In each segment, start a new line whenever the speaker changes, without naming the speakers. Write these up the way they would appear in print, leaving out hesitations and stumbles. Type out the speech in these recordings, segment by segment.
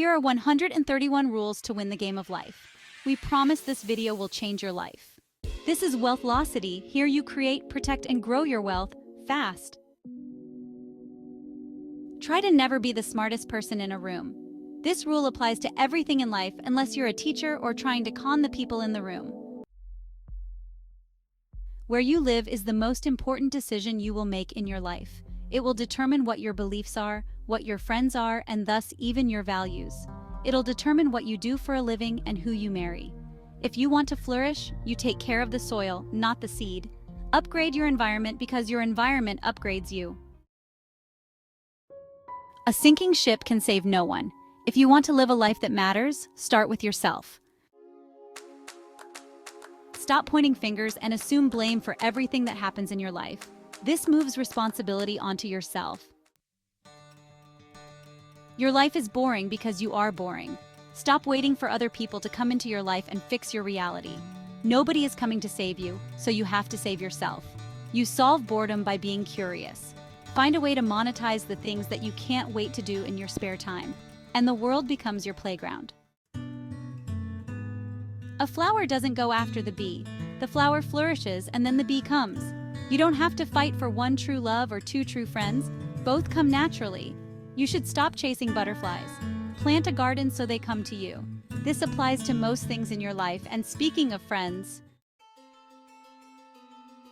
Here are 131 rules to win the game of life. We promise this video will change your life. This is Wealthlocity. Here you create, protect, and grow your wealth fast. Try to never be the smartest person in a room. This rule applies to everything in life unless you're a teacher or trying to con the people in the room. Where you live is the most important decision you will make in your life. It will determine what your beliefs are, what your friends are, and thus even your values. It'll determine what you do for a living and who you marry. If you want to flourish, you take care of the soil, not the seed. Upgrade your environment because your environment upgrades you. A sinking ship can save no one. If you want to live a life that matters, start with yourself. Stop pointing fingers and assume blame for everything that happens in your life. This moves responsibility onto yourself. Your life is boring because you are boring. Stop waiting for other people to come into your life and fix your reality. Nobody is coming to save you, so you have to save yourself. You solve boredom by being curious. Find a way to monetize the things that you can't wait to do in your spare time, and the world becomes your playground. A flower doesn't go after the bee. The flower flourishes and then the bee comes. You don't have to fight for one true love or two true friends. Both come naturally. You should stop chasing butterflies. Plant a garden so they come to you. This applies to most things in your life, and speaking of friends,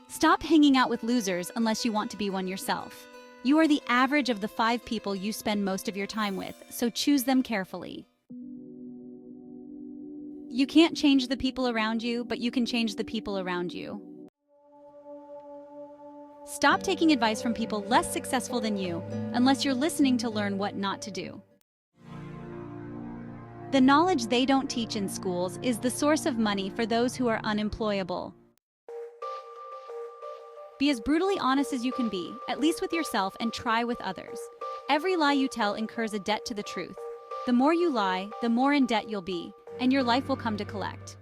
stop hanging out with losers unless you want to be one yourself. You are the average of the 5 people you spend most of your time with, so choose them carefully. You can't change the people around you, but you can change the people around you. Stop taking advice from people less successful than you, unless you're listening to learn what not to do. The knowledge they don't teach in schools is the source of money for those who are unemployable. Be as brutally honest as you can be, at least with yourself, and try with others. Every lie you tell incurs a debt to the truth. The more you lie, the more in debt you'll be, and your life will come to collect.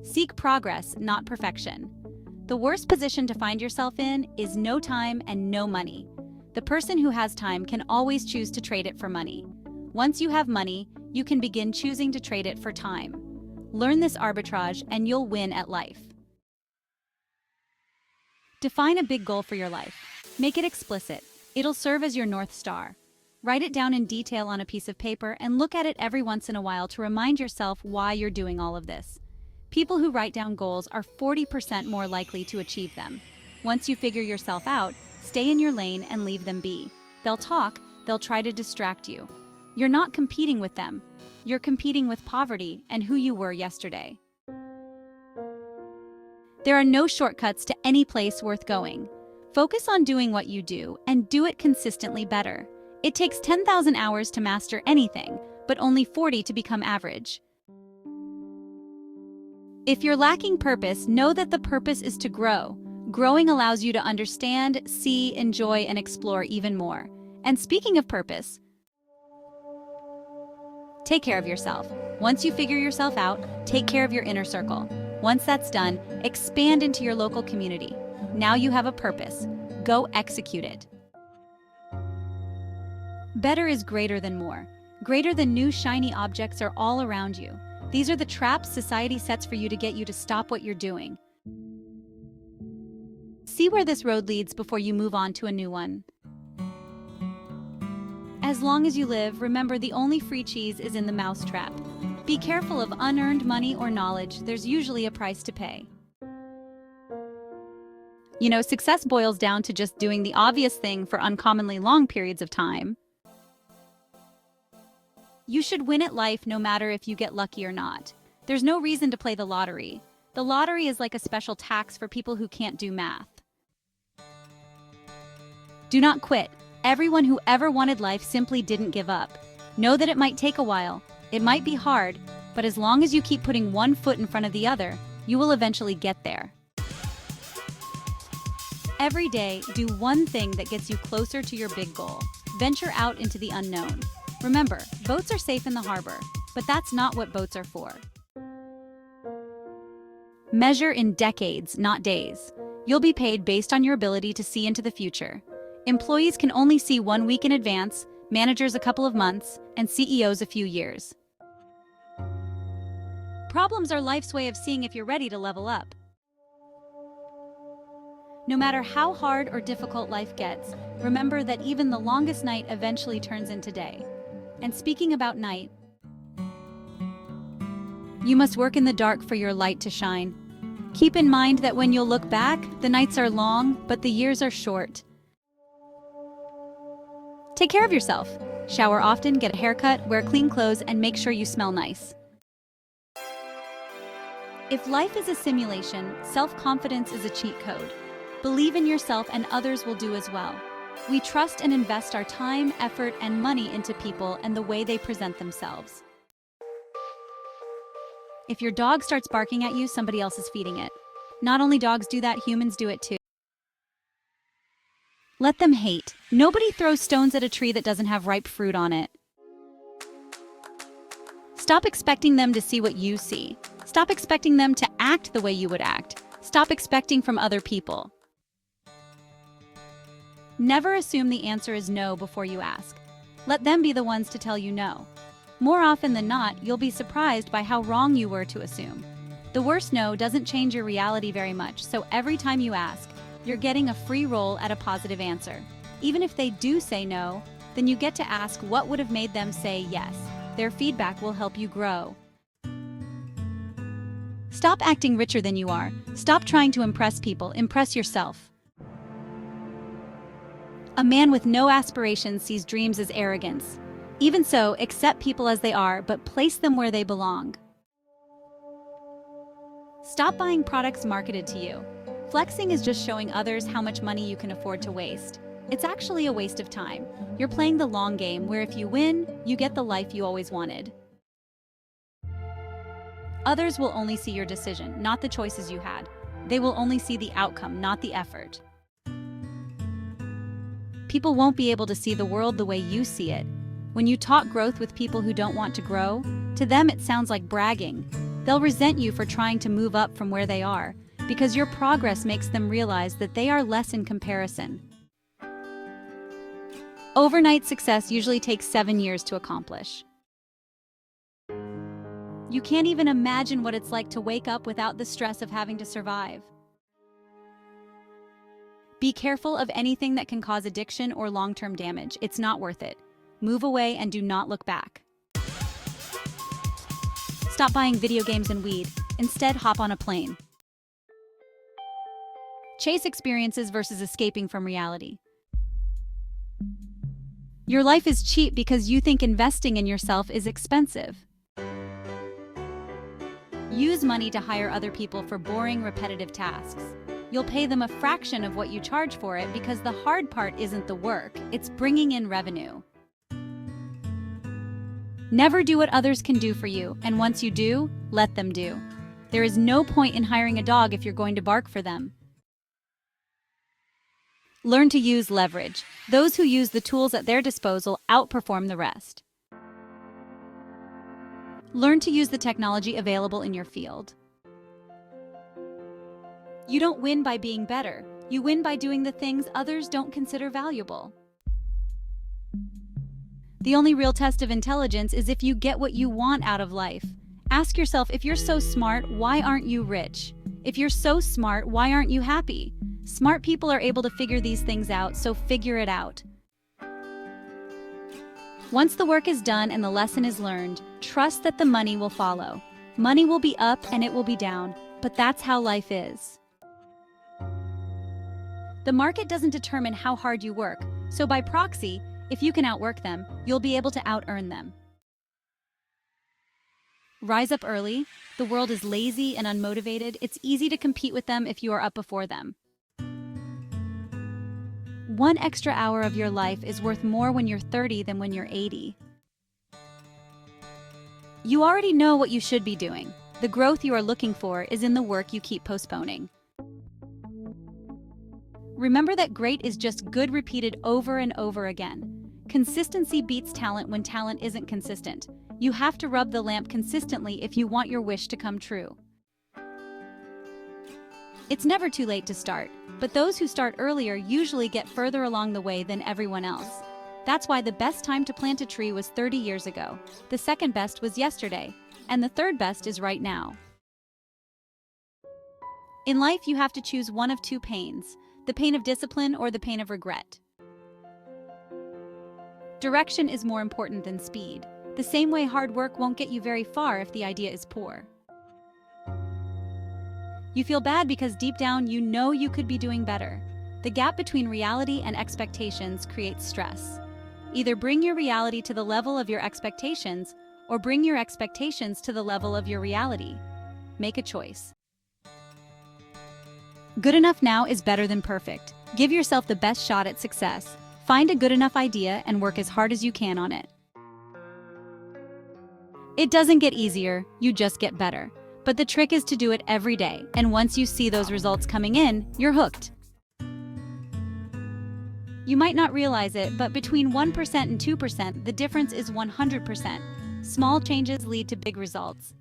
Seek progress, not perfection. The worst position to find yourself in is no time and no money. The person who has time can always choose to trade it for money. Once you have money, you can begin choosing to trade it for time. Learn this arbitrage and you'll win at life. Define a big goal for your life. Make it explicit. It'll serve as your North Star. Write it down in detail on a piece of paper and look at it every once in a while to remind yourself why you're doing all of this. People who write down goals are 40% more likely to achieve them. Once you figure yourself out, stay in your lane and leave them be. They'll talk, they'll try to distract you. You're not competing with them. You're competing with poverty and who you were yesterday. There are no shortcuts to any place worth going. Focus on doing what you do and do it consistently better. It takes 10,000 hours to master anything, but only 40 to become average. If you're lacking purpose, know that the purpose is to grow. Growing allows you to understand, see, enjoy, and explore even more. And speaking of purpose, take care of yourself. Once you figure yourself out, take care of your inner circle. Once that's done, expand into your local community. Now you have a purpose. Go execute it. Better is greater than more. Greater than new shiny objects are all around you. These are the traps society sets for you to get you to stop what you're doing. See where this road leads before you move on to a new one. As long as you live, remember the only free cheese is in the mousetrap. Be careful of unearned money or knowledge. There's usually a price to pay. You know, success boils down to just doing the obvious thing for uncommonly long periods of time. You should win at life no matter if you get lucky or not. There's no reason to play the lottery. The lottery is like a special tax for people who can't do math. Do not quit. Everyone who ever wanted life simply didn't give up. Know that it might take a while. It might be hard, but as long as you keep putting one foot in front of the other, you will eventually get there. Every day, do one thing that gets you closer to your big goal. Venture out into the unknown. Remember, boats are safe in the harbor, but that's not what boats are for. Measure in decades, not days. You'll be paid based on your ability to see into the future. Employees can only see 1 week in advance. managers a couple of months, and CEOs a few years. Problems are life's way of seeing if you're ready to level up. No matter how hard or difficult life gets, remember that even the longest night eventually turns into day. And speaking about night, you must work in the dark for your light to shine. Keep in mind that when you'll look back, the nights are long, but the years are short. Take care of yourself. Shower often, get a haircut, wear clean clothes, and make sure you smell nice. If life is a simulation, self-confidence is a cheat code. Believe in yourself and others will do as well. We trust and invest our time, effort, and money into people and the way they present themselves. If your dog starts barking at you, somebody else is feeding it. Not only dogs do that, humans do it too. Let them hate. Nobody throws stones at a tree that doesn't have ripe fruit on it. Stop expecting them to see what you see. Stop expecting them to act the way you would act. Stop expecting from other people. Never assume the answer is no before you ask. Let them be the ones to tell you no. More often than not, you'll be surprised by how wrong you were to assume. The worst no doesn't change your reality very much, so every time you ask, you're getting a free roll at a positive answer. Even if they do say no, then you get to ask what would have made them say yes. Their feedback will help you grow. Stop acting richer than you are. Stop trying to impress people. Impress yourself. A man with no aspirations sees dreams as arrogance. Even so, accept people as they are, but place them where they belong. Stop buying products marketed to you. Flexing is just showing others how much money you can afford to waste. It's actually a waste of time. You're playing the long game, where if you win, you get the life you always wanted. Others will only see your decision, not the choices you had. They will only see the outcome, not the effort. People won't be able to see the world the way you see it. When you talk growth with people who don't want to grow, to them it sounds like bragging. They'll resent you for trying to move up from where they are, because your progress makes them realize that they are less in comparison. Overnight success usually takes 7 years to accomplish. You can't even imagine what it's like to wake up without the stress of having to survive. Be careful of anything that can cause addiction or long-term damage. It's not worth it. Move away and do not look back. Stop buying video games and weed. Instead, hop on a plane. Chase experiences versus escaping from reality. Your life is cheap because you think investing in yourself is expensive. Use money to hire other people for boring, repetitive tasks. You'll pay them a fraction of what you charge for it because the hard part isn't the work, it's bringing in revenue. Never do what others can do for you, and once you do, let them do. There is no point in hiring a dog if you're going to bark for them. Learn to use leverage. Those who use the tools at their disposal outperform the rest. Learn to use the technology available in your field. You don't win by being better. You win by doing the things others don't consider valuable. The only real test of intelligence is if you get what you want out of life. Ask yourself, if you're so smart, why aren't you rich? If you're so smart, why aren't you happy? Smart people are able to figure these things out, so figure it out. Once the work is done and the lesson is learned, trust that the money will follow. Money will be up and it will be down, but that's how life is. The market doesn't determine how hard you work, so by proxy, if you can outwork them, you'll be able to out-earn them. Rise up early. The world is lazy and unmotivated. It's easy to compete with them if you are up before them. 1 extra hour of your life is worth more when you're 30 than when you're 80. You already know what you should be doing. The growth you are looking for is in the work you keep postponing. Remember that great is just good repeated over and over again. Consistency beats talent when talent isn't consistent. You have to rub the lamp consistently if you want your wish to come true. It's never too late to start, but those who start earlier usually get further along the way than everyone else. That's why the best time to plant a tree was 30 years ago. The second best was yesterday. And the third best is right now. In life, you have to choose one of two pains: the pain of discipline or the pain of regret. Direction is more important than speed. The same way hard work won't get you very far if the idea is poor. You feel bad because deep down you know you could be doing better. The gap between reality and expectations creates stress. Either bring your reality to the level of your expectations or bring your expectations to the level of your reality. Make a choice. Good enough now is better than perfect. Give yourself the best shot at success. Find a good enough idea and work as hard as you can on it. It doesn't get easier, you just get better. But the trick is to do it every day, and once you see those results coming in, you're hooked. You might not realize it, but between 1% and 2%, the difference is 100%. Small changes lead to big results.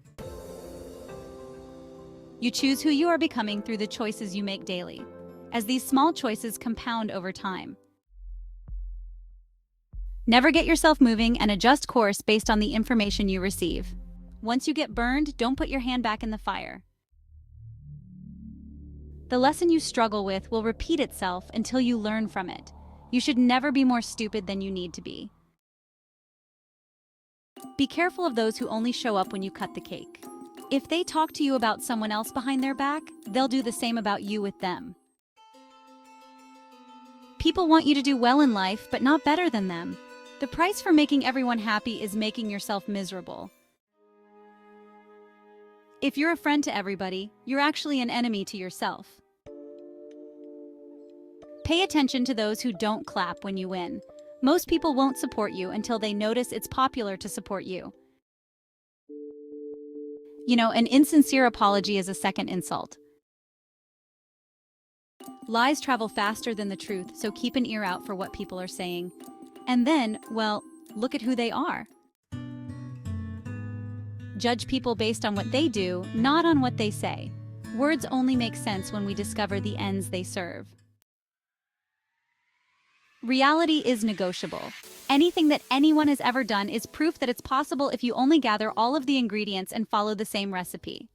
You choose who you are becoming through the choices you make daily, as these small choices compound over time. Never get yourself moving and adjust course based on the information you receive. Once you get burned, don't put your hand back in the fire. The lesson you struggle with will repeat itself until you learn from it. You should never be more stupid than you need to be. Be careful of those who only show up when you cut the cake. If they talk to you about someone else behind their back, they'll do the same about you with them. People want you to do well in life, but not better than them. The price for making everyone happy is making yourself miserable. If you're a friend to everybody, you're actually an enemy to yourself. Pay attention to those who don't clap when you win. Most people won't support you until they notice it's popular to support you. An insincere apology is a second insult. Lies travel faster than the truth, so keep an ear out for what people are saying. And then, look at who they are. Judge people based on what they do, not on what they say. Words only make sense when we discover the ends they serve. Reality is negotiable. Anything that anyone has ever done is proof that it's possible if you only gather all of the ingredients and follow the same recipe.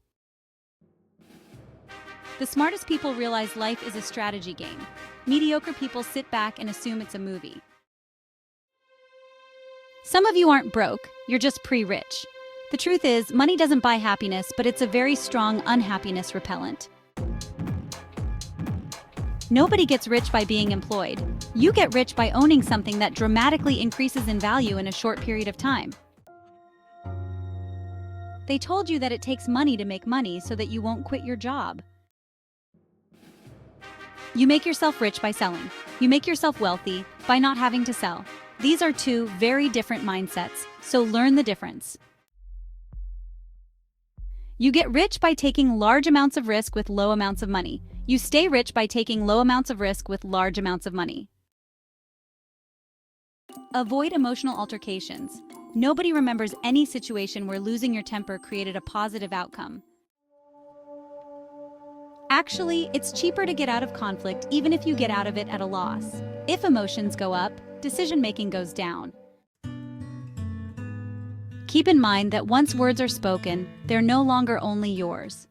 The smartest people realize life is a strategy game. Mediocre people sit back and assume it's a movie. Some of you aren't broke, you're just pre-rich. The truth is, money doesn't buy happiness, but it's a very strong unhappiness repellent. Nobody gets rich by being employed. You get rich by owning something that dramatically increases in value in a short period of time. They told you that it takes money to make money so that you won't quit your job. You make yourself rich by selling. You make yourself wealthy by not having to sell. These are two very different mindsets, so learn the difference. You get rich by taking large amounts of risk with low amounts of money. You stay rich by taking low amounts of risk with large amounts of money. Avoid emotional altercations. Nobody remembers any situation where losing your temper created a positive outcome. Actually, it's cheaper to get out of conflict even if you get out of it at a loss. If emotions go up, decision-making goes down. Keep in mind that once words are spoken, they're no longer only yours.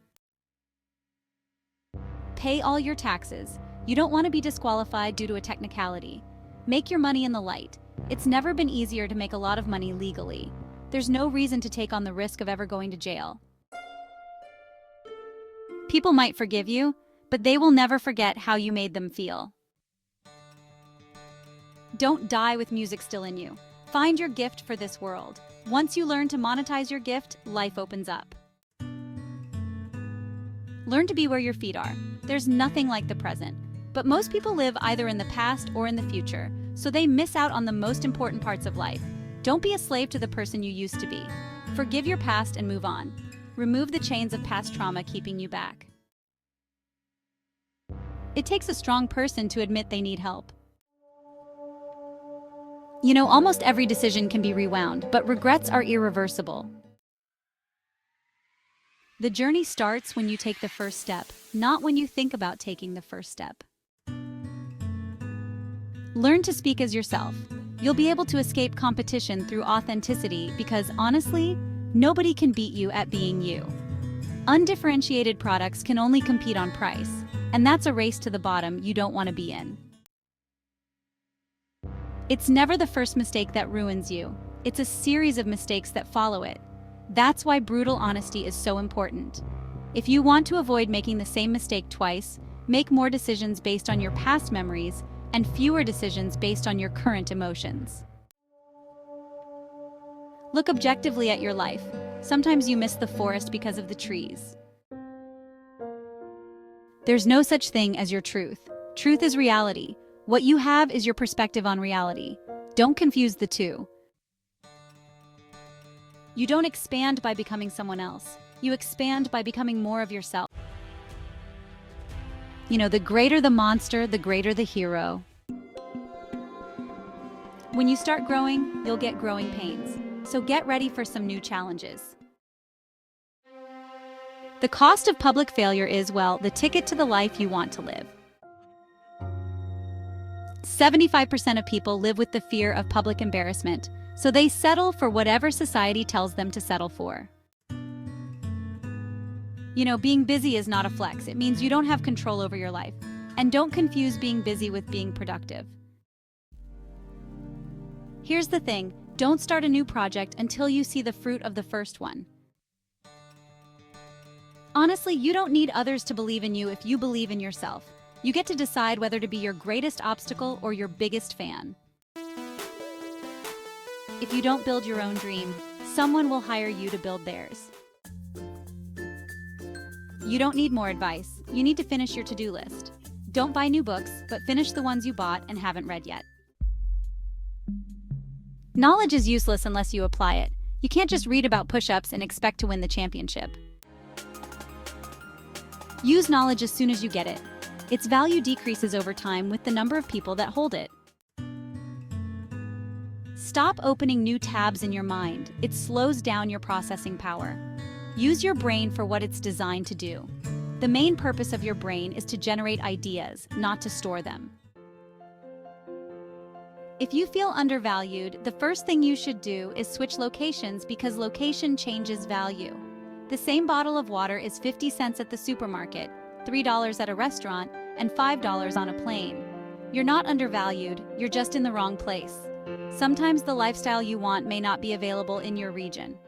Pay all your taxes. You don't want to be disqualified due to a technicality. Make your money in the light. It's never been easier to make a lot of money legally. There's no reason to take on the risk of ever going to jail. People might forgive you, but they will never forget how you made them feel. Don't die with music still in you. Find your gift for this world. Once you learn to monetize your gift, life opens up. Learn to be where your feet are. There's nothing like the present. But most people live either in the past or in the future, so they miss out on the most important parts of life. Don't be a slave to the person you used to be. Forgive your past and move on. Remove the chains of past trauma keeping you back. It takes a strong person to admit they need help. Almost every decision can be rewound, but regrets are irreversible. The journey starts when you take the first step, not when you think about taking the first step. Learn to speak as yourself. You'll be able to escape competition through authenticity because, honestly, nobody can beat you at being you. Undifferentiated products can only compete on price, and that's a race to the bottom you don't want to be in. It's never the first mistake that ruins you. It's a series of mistakes that follow it. That's why brutal honesty is so important. If you want to avoid making the same mistake twice, make more decisions based on your past memories and fewer decisions based on your current emotions. Look objectively at your life. Sometimes you miss the forest because of the trees. There's no such thing as your truth. Truth is reality. What you have is your perspective on reality. Don't confuse the two. You don't expand by becoming someone else. You expand by becoming more of yourself. The greater the monster, the greater the hero. When you start growing, you'll get growing pains. So get ready for some new challenges. The cost of public failure is, well, the ticket to the life you want to live. 75% of people live with the fear of public embarrassment, so they settle for whatever society tells them to settle for. Being busy is not a flex. It means you don't have control over your life. And don't confuse being busy with being productive. Here's the thing, don't start a new project until you see the fruit of the first one. Honestly, you don't need others to believe in you if you believe in yourself. You get to decide whether to be your greatest obstacle or your biggest fan. If you don't build your own dream, someone will hire you to build theirs. You don't need more advice. You need to finish your to-do list. Don't buy new books, but finish the ones you bought and haven't read yet. Knowledge is useless unless you apply it. You can't just read about push-ups and expect to win the championship. Use knowledge as soon as you get it. Its value decreases over time with the number of people that hold it. Stop opening new tabs in your mind. It slows down your processing power. Use your brain for what it's designed to do. The main purpose of your brain is to generate ideas, not to store them. If you feel undervalued, the first thing you should do is switch locations because location changes value. The same bottle of water is 50 cents at the supermarket, $3 at a restaurant, and $5 on a plane. You're not undervalued, you're just in the wrong place. Sometimes the lifestyle you want may not be available in your region.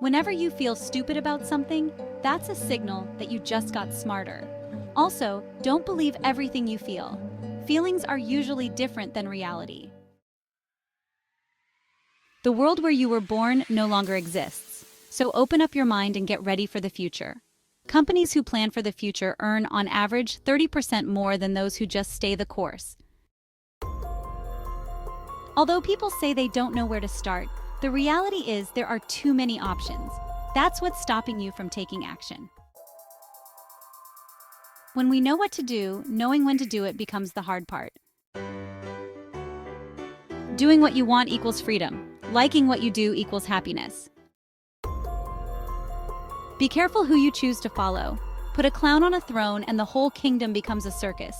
Whenever you feel stupid about something, that's a signal that you just got smarter. Also, don't believe everything you feel. Feelings are usually different than reality. The world where you were born no longer exists, so open up your mind and get ready for the future. Companies who plan for the future earn, on average, 30% more than those who just stay the course. Although people say they don't know where to start, the reality is there are too many options. That's what's stopping you from taking action. When we know what to do, knowing when to do it becomes the hard part. Doing what you want equals freedom. Liking what you do equals happiness. Be careful who you choose to follow. Put a clown on a throne and the whole kingdom becomes a circus.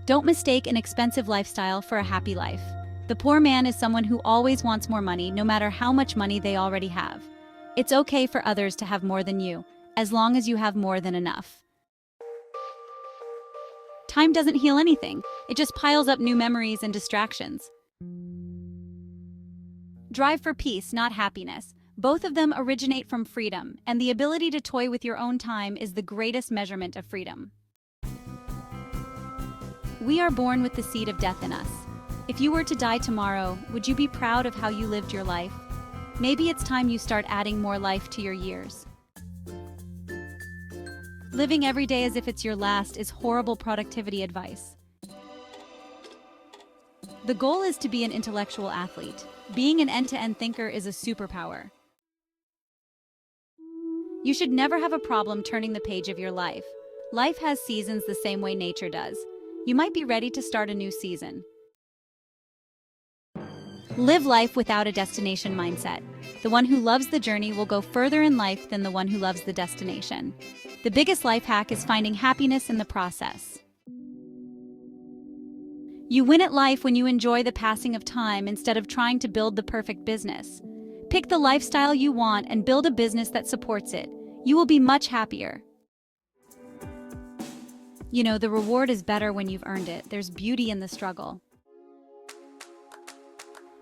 Don't mistake an expensive lifestyle for a happy life. The poor man is someone who always wants more money, no matter how much money they already have. It's okay for others to have more than you, as long as you have more than enough. Time doesn't heal anything. It just piles up new memories and distractions. Drive for peace, not happiness. Both of them originate from freedom, and the ability to toy with your own time is the greatest measurement of freedom. We are born with the seed of death in us. If you were to die tomorrow, would you be proud of how you lived your life? Maybe it's time you start adding more life to your years. Living every day as if it's your last is horrible productivity advice. The goal is to be an intellectual athlete. Being an end-to-end thinker is a superpower. You should never have a problem turning the page of your life. Life has seasons the same way nature does. You might be ready to start a new season. Live life without a destination mindset. The one who loves the journey will go further in life than the one who loves the destination. The biggest life hack is finding happiness in the process. You win at life when you enjoy the passing of time instead of trying to build the perfect business. Pick the lifestyle you want and build a business that supports it. You will be much happier. The reward is better when you've earned it. There's beauty in the struggle.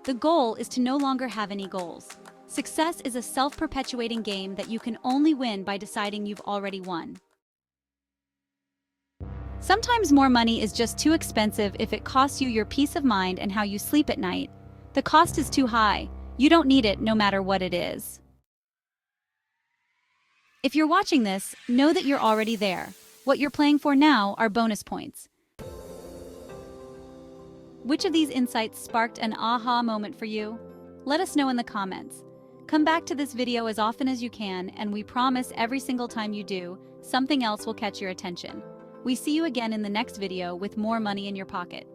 The goal is to no longer have any goals. Success is a self-perpetuating game that you can only win by deciding you've already won. Sometimes more money is just too expensive if it costs you your peace of mind and how you sleep at night. The cost is too high. You don't need it no matter what it is. If you're watching this, know that you're already there. What you're playing for now are bonus points. Which of these insights sparked an aha moment for you? Let us know in the comments. Come back to this video as often as you can, and we promise every single time you do, something else will catch your attention. We see you again in the next video with more money in your pocket.